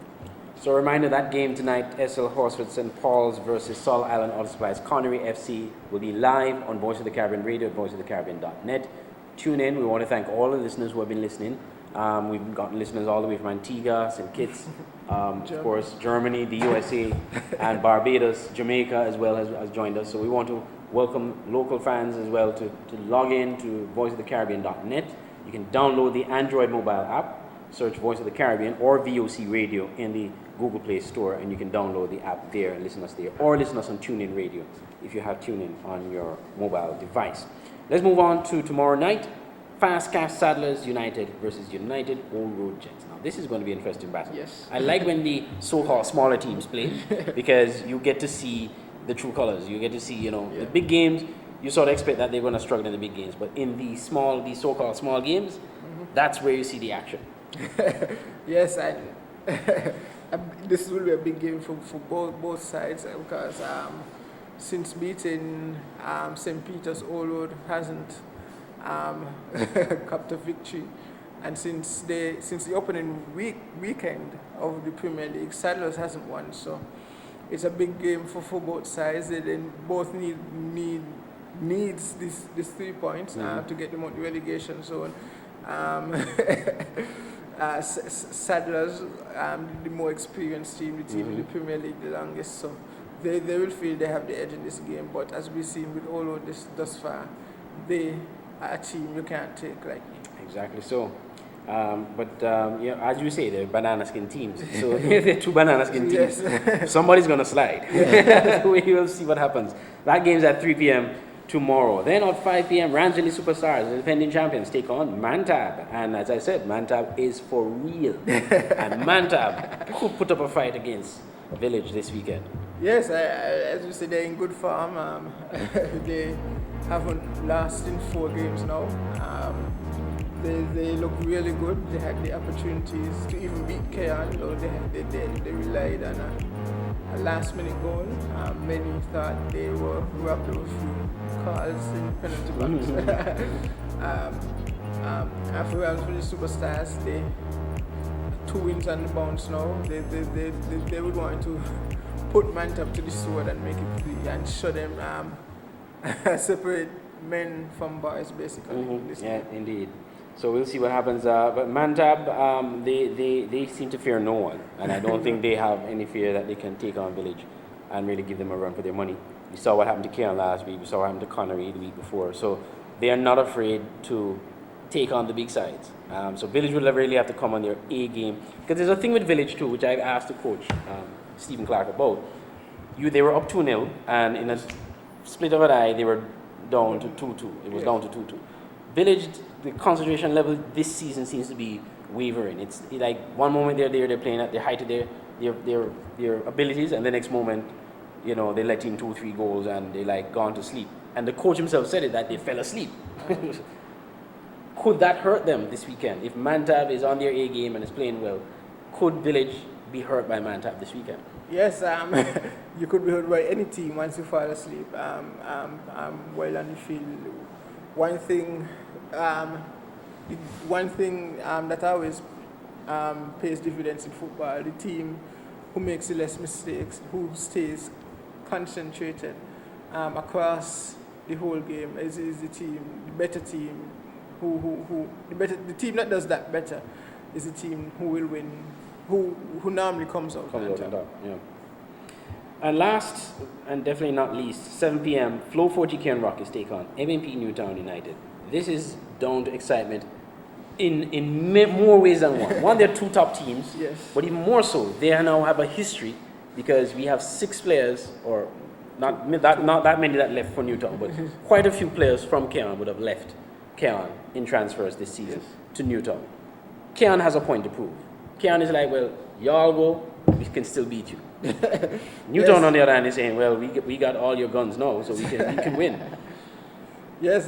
So a reminder, that game tonight, SL Horsford St. Paul's versus Sol Allen Auto Supplies Connery FC, will be live on Voice of the Caribbean Radio at voiceofthecaribbean.net. Tune in. We want to thank all the listeners who have been listening. We've gotten listeners all the way from Antigua, St. Kitts, of course, Germany, the USA, and Barbados, Jamaica as well has joined us. So we want to welcome local fans as well to log in to voiceofthecaribbean.net. You can download the Android mobile app, search Voice of the Caribbean or VOC Radio in the Google Play Store, and you can download the app there and listen to us there, or listen to us on TuneIn Radio if you have TuneIn on your mobile device. Let's move on to tomorrow night. Fast Cash Saddlers United versus United Old Road Jets. Now, this is going to be an interesting battle. Yes. I like when the so-called smaller teams play because you get to see the true colors. You get to see, the big games. You sort of expect that they're going to struggle in the big games, but in the so-called small games, that's where you see the action. Yes, this will be a big game for both sides because since beating St. Peter's, Old Road hasn't cupped a victory, and since the opening weekend of the Premier League, Saddlers hasn't won. So it's a big game for both sides. They then both needs these 3 points to get them out the relegation zone. Saddlers, the more experienced team, the team in the Premier League the longest, so they will feel they have the edge in this game. But as we've seen with all of this thus far, they are a team you can't take lightly. Exactly so. As you say, they're banana skin teams. So they're two banana skin teams. Yes. Somebody's going to slide. We will see what happens. That game's at 3 p.m. tomorrow. Then at 5 p.m., Rangeley Superstars, the defending champions, take on Mantab. And as I said, Mantab is for real. And Mantab could put up a fight against Village this weekend. Yes, as you said, they're in good form. They haven't lost in 4 games now. They look really good. They had the opportunities to even beat Keon, though they relied on a last-minute goal. Many thought they were robbed of a few calls in the penalty box. After the Superstars, they 2 wins on the bounce now. They would want to put Mantab to the sword and make it free and show them separate men from boys, basically. Yeah, indeed. So we'll see what happens. But Mantab, they seem to fear no one, and I don't think they have any fear that they can take on Village and really give them a run for their money. We saw what happened to Keon last week. We saw what happened to Connery the week before. So they are not afraid to take on the big sides. So Village will really have to come on their A game. Because there's a thing with Village too, which I've asked the coach, Stephen Clark, about. They were up 2-0, and in a split of an eye, they were down to 2-2. It was down to 2-2. Village, the concentration level this season seems to be wavering. It's like one moment they're playing at the height of their abilities, and the next moment, they let in 2-3 goals and they gone to sleep. And the coach himself said it, that they fell asleep. Could that hurt them this weekend? If Mantab is on their A game and is playing well, could Village be hurt by Mantab this weekend? Yes, you could be hurt by any team once you fall asleep while on the field. One thing that always pays dividends in football, the team who makes the less mistakes, who stays concentrated across the whole game is the team, the better team, the team that does that better is the team who will win, who normally comes out on top. Yeah. And last, and definitely not least, 7 p.m., Flow 40 Cairn Rockets take on MMP Newtown United. This is down to excitement in more ways than one. One, they're 2 top teams, yes. But even more so, they now have a history because we have 6 players, or not that many that left for Newtown, but quite a few players from Cairn would have left Cairn in transfers this season to Newtown. Cairn has a point to prove. Cairn is like, well, y'all go, we can still beat you. Newtown, on the other hand, is saying, well, we got all your guns now, so we can win. Yes,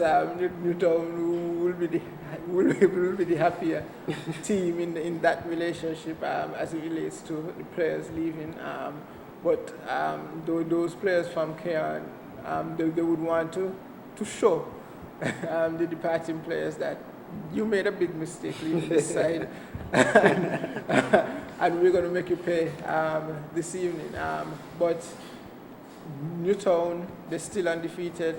Newtown will be the happier team in that relationship as it relates to the players leaving. But those players from Cairn, they would want to show the departing players that you made a big mistake leaving this side, and we're going to make you pay this evening. But Newtown, they're still undefeated.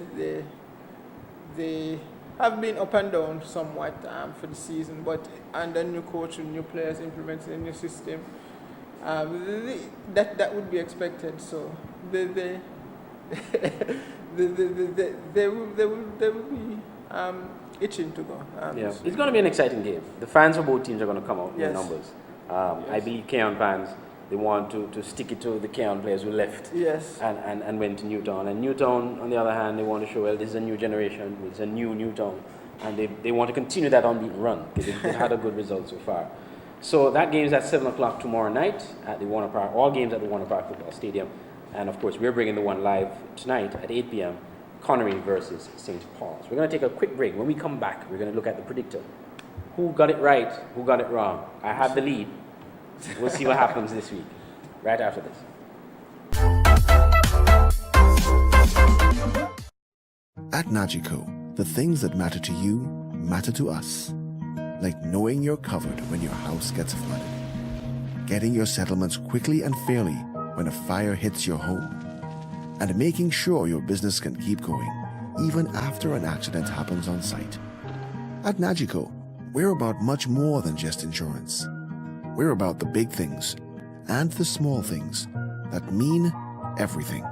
They have been up and down somewhat for the season, but under new coach and new players implementing a new system, that would be expected. So they will be itching to go. It's going to be an exciting game. The fans for both teams are going to come out yes. in numbers. I believe Cairn fans, they want to stick it to the Cairn players who left yes. and went to Newtown. And Newtown, on the other hand, they want to show, well, this is a new generation, it's a new Newtown. and they want to continue that unbeaten run because they've had a good result so far. So that game is at 7 o'clock tomorrow night at the Warner Park. All games at the Warner Park Football Stadium. And of course, we're bringing the one live tonight at 8 p.m. Connery versus St. Paul's. We're going to take a quick break. When we come back, we're going to look at the predictor. Who got it right? Who got it wrong? I have the lead. We'll see what happens this week. Right after this. At Nagico, the things that matter to you matter to us. Like knowing you're covered when your house gets flooded. Getting your settlements quickly and fairly when a fire hits your home. And making sure your business can keep going even after an accident happens on site. At Nagico, we're about much more than just insurance. We're about the big things and the small things that mean everything.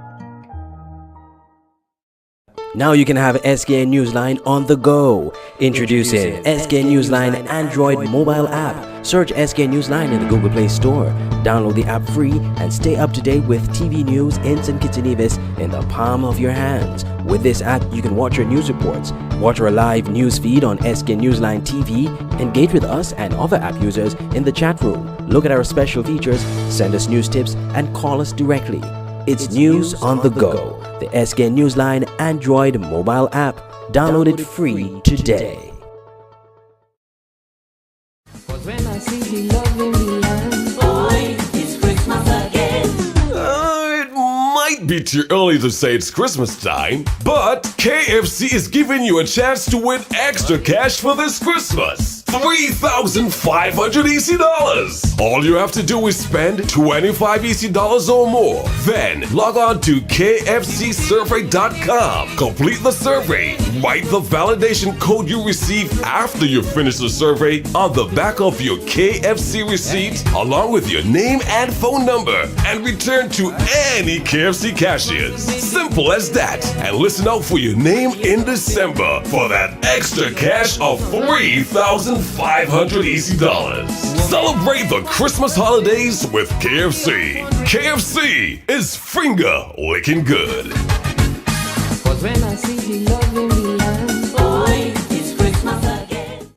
Now you can have SKN Newsline on the go. Introducing SKN Newsline Android mobile app. Search SKN Newsline in the Google Play Store. Download the app free and stay up to date with TV news in St. Kitts and Nevis in the palm of your hands. With this app, you can watch our news reports, watch our live news feed on SKN Newsline TV, engage with us and other app users in the chat room, look at our special features, send us news tips, and call us directly. It's news on the go. The SKN Newsline Android mobile app. Download it free today. When I see the love in the land, boy, it's Christmas again. It might be too early to say it's Christmas time, but KFC is giving you a chance to win extra cash for this Christmas. $3,500 EC. All you have to do is spend $25 EC or more. Then log on to kfcsurvey.com. Complete the survey. Write the validation code you receive after you finish the survey on the back of your KFC receipt, along with your name and phone number, and return to any KFC cashiers. Simple as that. And listen out for your name in December for that extra cash of $3,500 EC. Celebrate the Christmas holidays with KFC. KFC is finger licking good. Cause when I see the love in the land, boy, it's Christmas again.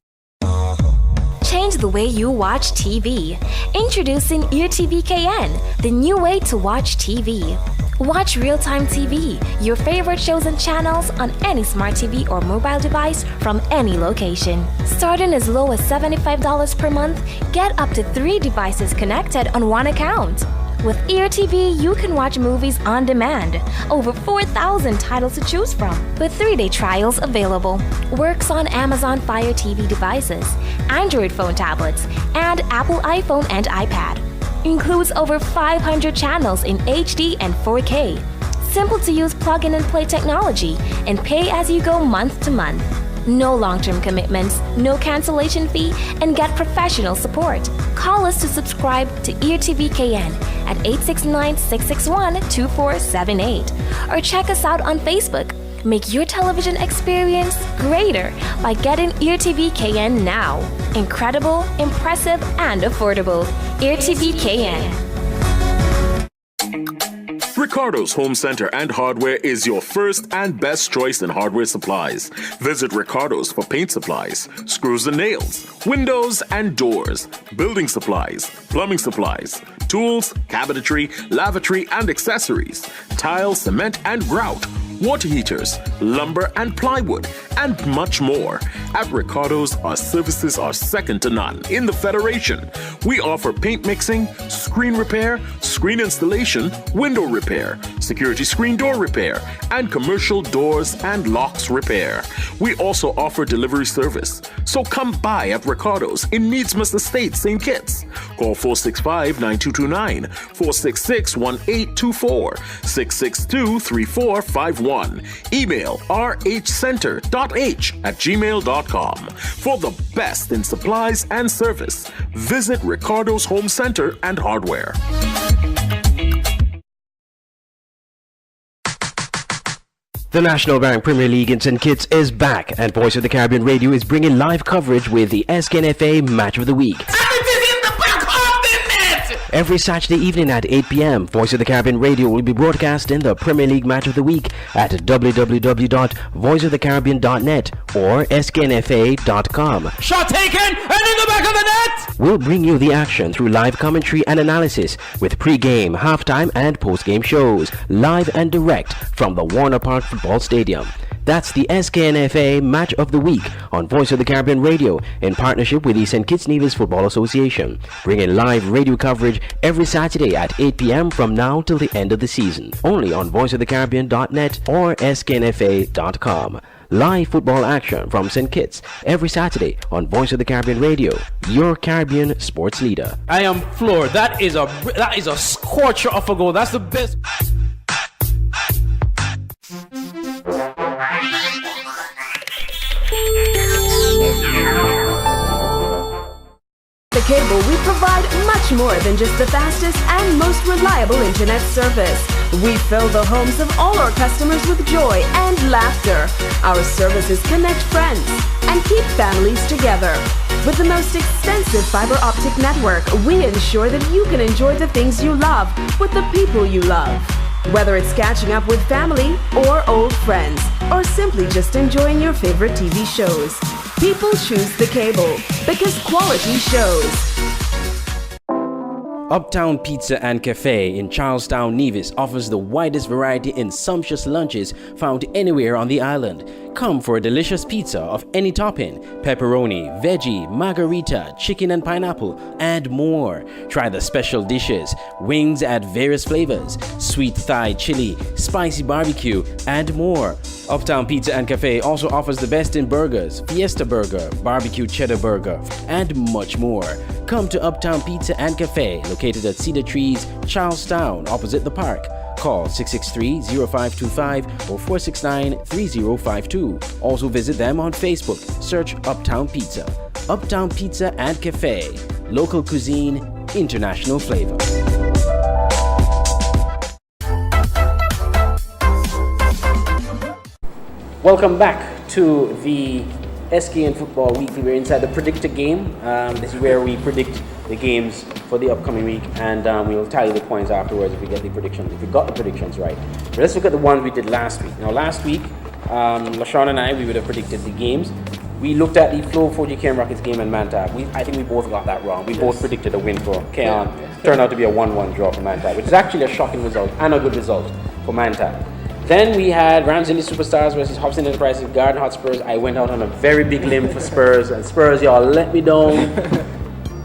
Change the way you watch TV. Introducing EarTV KN, the new way to watch TV. Watch real-time TV, your favorite shows and channels on any smart TV or mobile device from any location. Starting as low as $75 per month, get up to 3 devices connected on one account. With EarTV, you can watch movies on demand. Over 4,000 titles to choose from, with 3-day trials available. Works on Amazon Fire TV devices, Android phone tablets, and Apple iPhone and iPad. Includes over 500 channels in HD and 4K. Simple to use plug-in and play technology, and pay as you go month to month. No long-term commitments, no cancellation fee, and get professional support. Call us to subscribe to EarTV KN at 869-661-2478 or check us out on Facebook. Make your television experience greater by getting EarTV KN now. Incredible, impressive, and affordable. EarTV KN. Ricardo's Home Center and Hardware is your first and best choice in hardware supplies. Visit Ricardo's for paint supplies, screws and nails, windows and doors, building supplies, plumbing supplies, tools, cabinetry, lavatory and accessories, tile, cement and grout, water heaters, lumber and plywood, and much more. At Ricardo's, our services are second to none in the Federation. We offer paint mixing, screen repair, screen installation, window repair, security screen door repair, and commercial doors and locks repair. We also offer delivery service. So come by at Ricardo's in Needsmith Estate, St. Kitts. Call 465-9229, 466-1824, 662-3451. Email rhcenter.h@gmail.com. For the best in supplies and service, visit Ricardo's Home Center and Hardware. The National Bank Premier League in St. Kitts is back, and Voice of the Caribbean Radio is bringing live coverage with the SKNFA Match of the Week. Every Saturday evening at 8 p.m., Voice of the Caribbean Radio will be broadcasting the Premier League Match of the Week at www.voiceofthecaribbean.net or sknfa.com. Shot taken and in the back of the net. We'll bring you the action through live commentary and analysis with pre-game, halftime and post-game shows, live and direct from the Warner Park Football Stadium. That's the SKNFA Match of the Week on Voice of the Caribbean Radio in partnership with the St. Kitts Nevis Football Association, bringing live radio coverage every Saturday at 8 p.m. from now till the end of the season, only on voiceofthecaribbean.net or sknfa.com. Live football action from St. Kitts every Saturday on Voice of the Caribbean Radio, your Caribbean sports leader. I am floored. That is a scorcher of a goal. That's the best. The Cable, we provide much more than just the fastest and most reliable internet service. We fill the homes of all our customers with joy and laughter. Our services connect friends and keep families together. With the most extensive fiber optic network, we ensure that you can enjoy the things you love with the people you love. Whether it's catching up with family or old friends, or simply just enjoying your favorite TV shows, people choose the Cable because quality shows. Uptown Pizza and Cafe in Charlestown, Nevis offers the widest variety in sumptuous lunches found anywhere on the island. Come for a delicious pizza of any topping: pepperoni, veggie, margarita, chicken and pineapple, and more. Try the special dishes: wings at various flavors, sweet Thai chili, spicy barbecue, and more. Uptown Pizza and Cafe also offers the best in burgers: Fiesta Burger, barbecue cheddar burger, and much more. Come to Uptown Pizza and Cafe, located at Cedar Trees, Charlestown, opposite the park. Call 663-0525 or 469-3052. Also visit them on Facebook. Search Uptown Pizza. Uptown Pizza and Cafe. Local cuisine, international flavor. Welcome back to the SKN Football Weekly. We're inside the Predictor game. This is where we predict the games for the upcoming week, and we will tally the points afterwards if we get the predictions, if we got the predictions right. But let's look at the ones we did last week. Now, last week, LaShawn and I, we would have predicted the games. We looked at the Flow 4GKM Rockets game and Manta. I think we both got that wrong. We both predicted a win for Keon. Turned out to be a 1-1 draw for Manta, which is actually a shocking result and a good result for Manta. Then we had Ramsey Superstars versus Hobson Enterprises, Garden Hotspurs. I went out on a very big limb for Spurs, and Spurs, y'all let me down.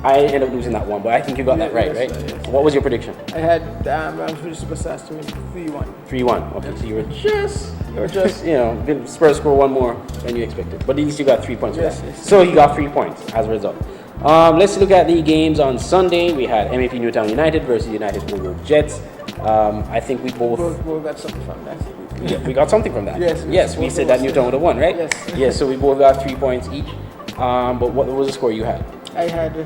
I ended up losing that one, but I think you got that right, right? Yes. What was your prediction? I had Ramsey Superstars to win 3-1. 3-1. Okay, so you were just, Spurs score one more than you expected, but at least you got 3 points for that. Yes. So you got 3 points as a result. Let's look at the games on Sunday. We had MAP Newtown United versus United Oyo Jets. I think we both got something from that. Yeah, we got something from that. Yes, we said that Newtown would have won, right? Yes. Yes, so we both got 3 points each. But what was the score you had? I had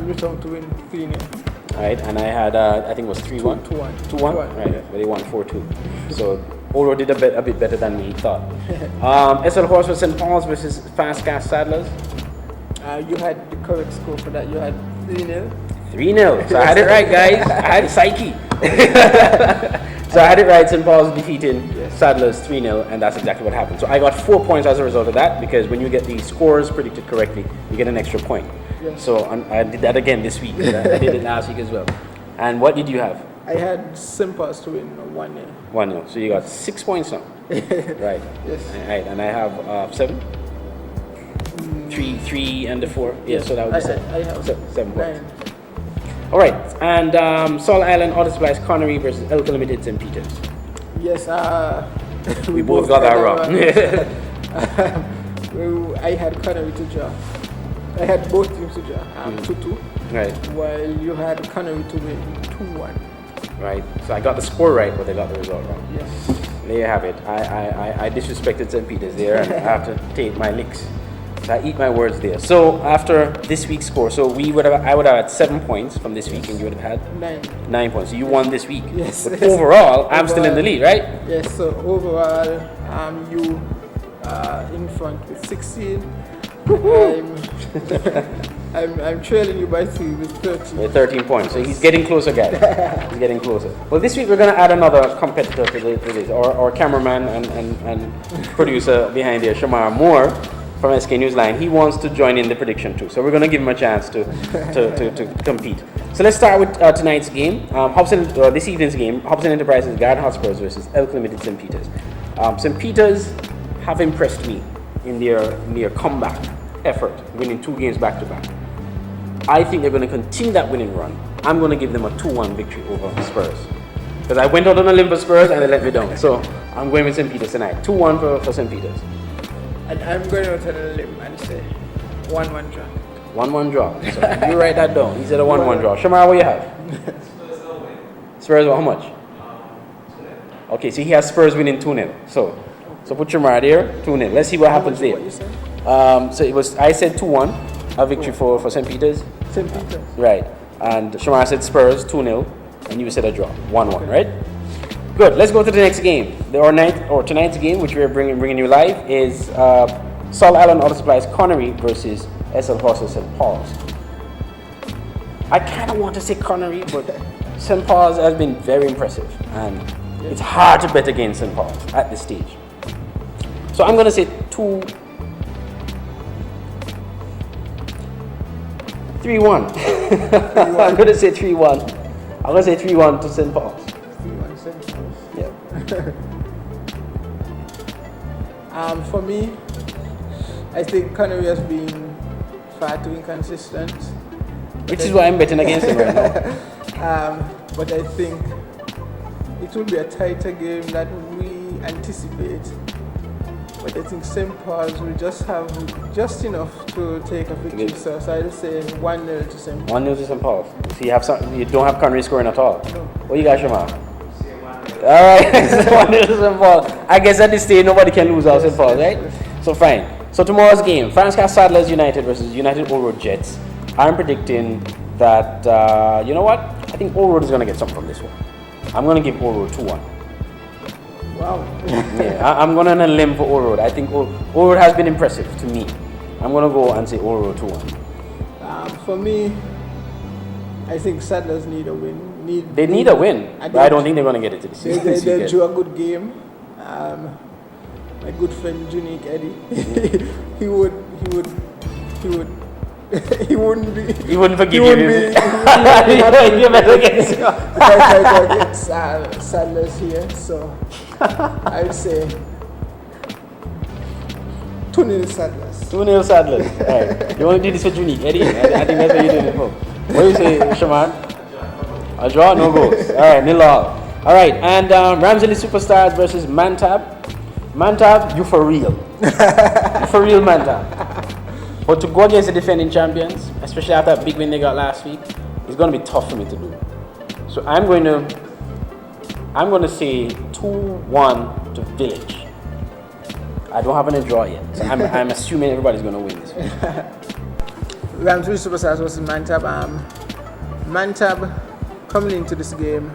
Newtown to win 3-0. Right, and I had, I think it was 3-1. 2-1. 2-1? Right, but they won 4-2. So Oro did a bit better than we thought. SL Horse for St. Paul's versus Fast Gas Saddlers. You had the correct score for that. You had 3-0. 3-0. So I had it right, guys. I had Psyche. So I had it right. St. Paul's defeating Saddlers 3-0, and that's exactly what happened. So I got 4 points as a result of that, because when you get the scores predicted correctly, you get an extra point. Yes. So I did that again this week. I did it last week as well. And what did you have? I had St. Paul's to win 1-0. 1-0. So you got 6 points now. Right. Yes. Right. And I have 7. 3 and the 4. Yeah. So that would be 7. I have 7 points. 9. All right. And Sol Island Auto Supplies Connery versus Elka Limited St. Peters. Yes. We both got that wrong. I had Connery to draw. I had both teams to draw 2-2. Right. While you had Connery to win 2-1. Right. So I got the score right, but I got the result wrong. Yes. There you have it. I disrespected St. Peters there, and I have to take my licks. So I eat my words there. So after this week's score, so I would have had 7 points from this week, and you would have had 9 points. So you won this week. Yes. But overall, I'm still in the lead, right? Yes. So overall, you in front with 16. I'm trailing you by 3 with 13. With 13 points. So he's getting closer, guys. He's getting closer. Well, this week we're going to add another competitor to this. Our cameraman and producer behind here, Shamar Moore from SK Newsline. He wants to join in the prediction too. So we're going to give him a chance to compete. So let's start with tonight's game. This evening's game, Hobson Enterprises Garden Hotspurs versus Elk Limited St. Peters. St. Peters have impressed me in their comeback effort, winning 2 games back to back. I think they're going to continue that winning run. I'm going to give them a 2-1 victory over Spurs. Because I went out on a limb for Spurs and they let me down. So I'm going with St. Peters tonight. 2-1 for St. Peters. And I'm going out on a limb and say 1-1 draw. 1-1 draw. So you write that down. He said a 1-1 draw. Shamar, what you have? Spurs, how much? Okay, so he has Spurs winning 2-0. So put Shamar there, 2-0. Let's see what happens there. I said 2-1, a victory for St. Peters. St. Peters. Right. And Shamar said Spurs 2-0, and you said a draw, 1-1, right? Good. Let's go to the next game. Tonight's game, which we're bringing you live, is Sol Allen Auto Supplies Connery versus SL Horses St. Paul's. I kind of want to say Connery, but St. Paul's has been very impressive, and it's hard to bet against St. Paul's at this stage. So I'm going to say 3-1. I'm going to say 3-1. I'm going to say 3-1 to St. Paul's. 3-1 St. Paul's. Yeah. For me, I think Connery has been far too inconsistent. Which is why I'm betting against him right now. But I think it will be a tighter game than we anticipate. But I think St. Paul's will just have just enough to take a victory. So I'll say 1-0 to St. Paul's. 1-0 to St. Paul's. So you don't have Connery scoring at all? No. What you got, Shamar? Alright, 1-0 to St. Paul's. I guess at this stage nobody can lose out St. Paul's, right? So fine. So tomorrow's game, Francisco Saddlers United versus United Old Road Jets. I'm predicting that, you know what? I think Old Road is going to get something from this one. I'm going to give Old Road 2-1. Wow. Yeah, I'm going on a limb for Old Road. I think Old Road has been impressive to me. I'm going to go and say Old Road 2-1. For me, I think Saddlers need a win. They need a win, but I don't think they're going to get it to the season. They drew a good game. My good friend Junique Eddie, he wouldn't forgive him. Against Saddlers here, so I would say 2-0 Saddlers. 2-0 Saddlers. Right. You want to do this for Junique Eddie? I think that's what you did it for. What do you say, Shaman? A draw, no goals. All right, 0-0. All right, and Ramsey Superstars versus Mantab. Mantab, you for real. You for real, Mantab. But to go against the defending champions, especially after that big win they got last week, it's going to be tough for me to do. So I'm going to say 2-1 to Village. I don't have any draw yet, so I'm assuming everybody's going to win this one. Ramsey Superstars versus Mantab. Mantab coming into this game,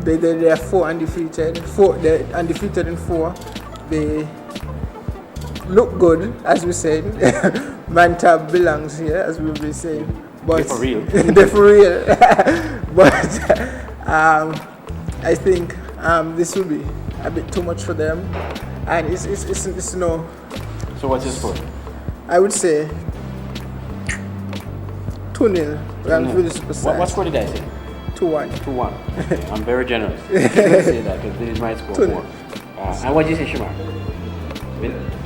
they are 4 undefeated. They're undefeated in 4. They look good, as we said. Mantab belongs here, as we've been saying. But they're for real. They're for real. But I think this will be a bit too much for them, and it's no. So what's your score? I would say 2-0. Ramsey Superstars. What score did I say? 2-1. 2-1. Okay, I'm very generous. I say that because Village might score more. And what did you say, Shamar?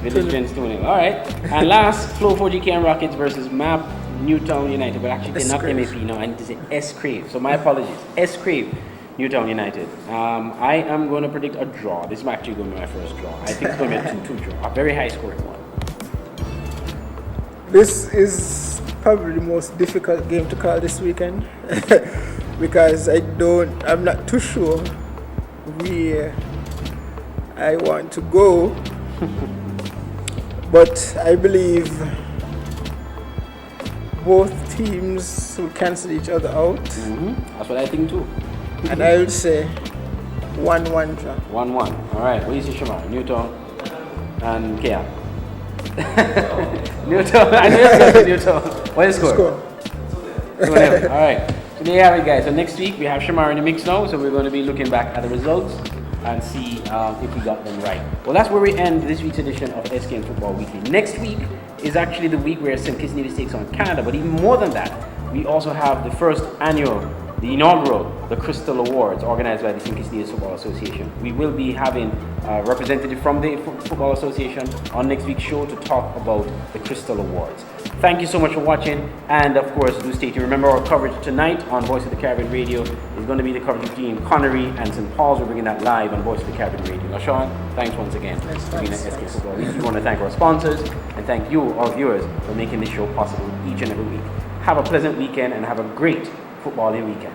Village wins 2-0. All right. And last, Flow 4GK and Rockets versus MAP Newtown United. But actually, they're not MAP now. I need to say S-Crave. So my apologies. S-Crave Newtown United. I am going to predict a draw. This is actually going to be my first draw. I think it's going to be a 2-2 draw. A very high scoring one. This is probably the most difficult game to call this weekend because I'm not too sure where I want to go, but I believe both teams will cancel each other out. That's what I think too. And I would say 1-1 draw. 1-1. All right. What do you say, Shamar? Newtown and Kia. Newton. I know it's Newton. What is the score? 2-0. All right. So there you have it, guys. So next week we have Shamar in the mix now. So we're going to be looking back at the results and see if we got them right. Well, that's where we end this week's edition of SKN Football Weekly. Next week is actually the week where St. Kitts Nevis takes on Canada. But even more than that, we also have the first annual, the inaugural, the Crystal Awards organized by the St. Kitts Nevis Football Association. We will be having a representative from the Football Association on next week's show to talk about the Crystal Awards. Thank you so much for watching, and of course, do stay tuned. Remember, our coverage tonight on Voice of the Caribbean Radio is going to be the coverage between Connery and St. Paul's. We're bringing that live on Voice of the Caribbean Radio. Now, Sean, thanks once again for being at SK Football. We want to thank our sponsors and thank you, our viewers, for making this show possible each and every week. Have a pleasant weekend and have a great footballing weekend.